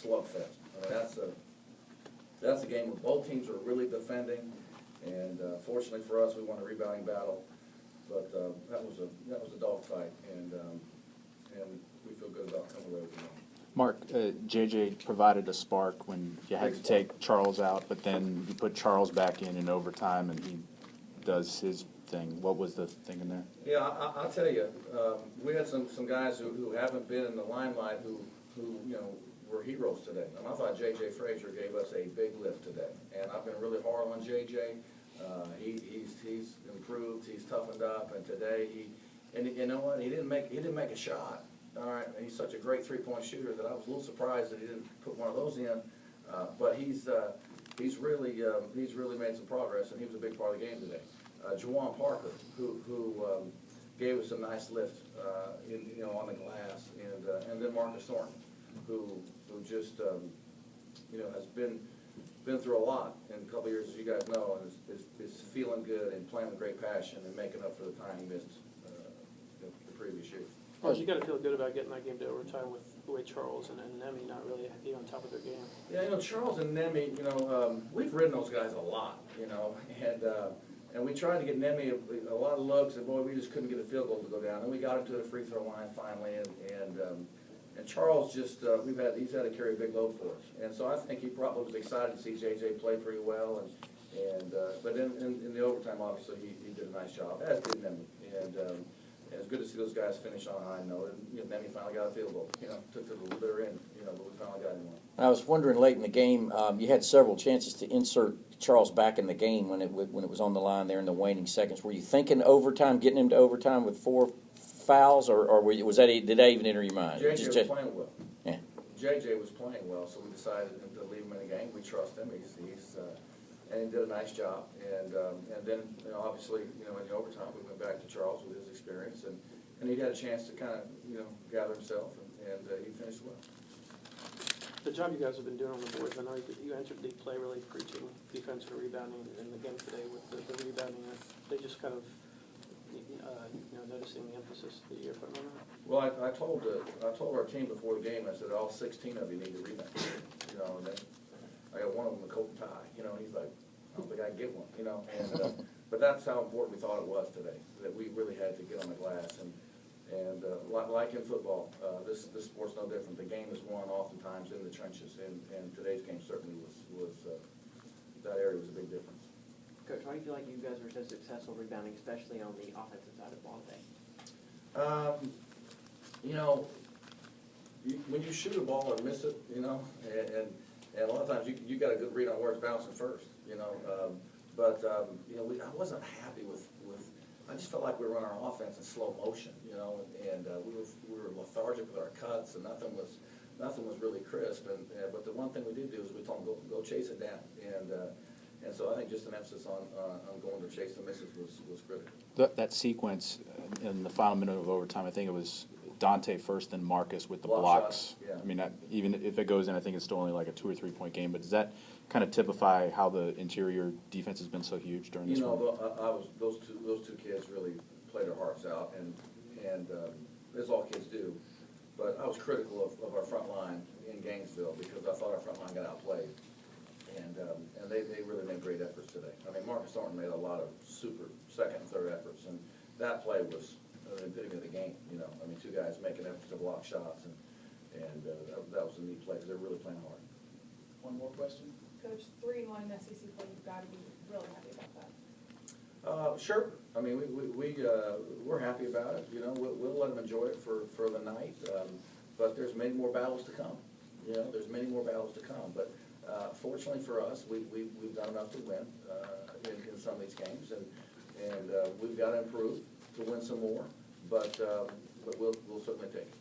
slugfest. I mean, that's a game where both teams are really defending, and fortunately for us, we won a rebounding battle. But that was a dogfight, and we feel good about coming away with the game. Mark, JJ provided a spark when you had to take Charles out, but then you put Charles back in overtime, and he does his thing. What was the thing in there? Yeah, I'll tell you, we had some guys who haven't been in the limelight who were heroes today. And I thought J.J. Frazier gave us a big lift today, and I've been really hard on J.J. He's improved, he's toughened up, and today and you know what? He didn't make a shot. All right, he's such a great three-point shooter that I was a little surprised that he didn't put one of those in. But he's really made some progress, and he was a big part of the game today. Juwan Parker, who gave us a nice lift, on the glass, and then Marcus Thornton, who just has been through a lot in a couple of years, as you guys know, and is feeling good and playing with great passion and making up for the time he missed the previous year. Well, you got to feel good about getting that game to overtime with the way Charles and Nemi not really being on top of their game. Yeah, Charles and Nemi, we've ridden those guys a lot, and we tried to get Nemi a lot of looks, and boy, we just couldn't get a field goal to go down. And we got him to the free throw line finally, and Charles just he's had to carry a big load for us, and so I think he probably was excited to see JJ play pretty well, but in the overtime, obviously he did a nice job, as did Nemi, and it's good to see those guys finish on a high note, and Nemi finally got a field goal, took to the bitter end, but we finally got him one. I was wondering late in the game, you had several chances to insert Charles back in the game when it was on the line there in the waning seconds. Were you thinking overtime, getting him to overtime with 4 fouls, or did that even enter your mind? JJ was playing well. Yeah. JJ was playing well, so we decided to leave him in the game. We trust him. And he did a nice job. And then obviously in the overtime we went back to Charles with his experience, and he had a chance to kind of gather himself, and he finished well. The job you guys have been doing on the boards, I know you entered the play really preaching defense for rebounding in the game today with the rebounding. They just kind of noticing the emphasis that you're putting on that. Well, I told our team before the game, I said all 16 of you need to rebound. And then I got one of them a coat and tie. He's like, I don't think I can get one. And but that's how important we thought it was today, that we really had to get on the glass, and like in football, this sport's no different. The game is won oftentimes in the trenches, and today's game certainly was that area was a big difference. Coach, why do you feel like you guys were so successful rebounding, especially on the offensive side of the ball today? When you shoot a ball or miss it, and a lot of times you got a good read on where it's bouncing first, but I wasn't happy with. I just felt like we were running our offense in slow motion, and we were lethargic with our cuts, and nothing was really crisp. But the one thing we did do is we told them go chase it down, and so I think just an emphasis on going to chase the misses was critical. That sequence in the final minute of overtime, I think it was Dante first, then Marcus with the Block blocks. shots, yeah. I mean, even if it goes in, I think it's still only like a 2 or 3 point game. But does that kind of typify how the interior defense has been so huge during this run? Those two kids really played their hearts out, and as all kids do. But I was critical of our front line in Gainesville because I thought our front line got outplayed, and they really made great efforts today. I mean, Marcus Thornton made a lot of super second and third efforts, and that play was the epitome of the game. I mean, 2 guys making efforts to block shots, and that was a neat play because they're really playing hard. One more question? Coach, 3-1 in SEC play, you've got to be really happy about that. Sure. I mean, we're happy about it. We'll let them enjoy it for the night. But there's many more battles to come. There's many more battles to come. But fortunately for us, we've done enough to win in some of these games, and we've got to improve to win some more. But we'll certainly take it.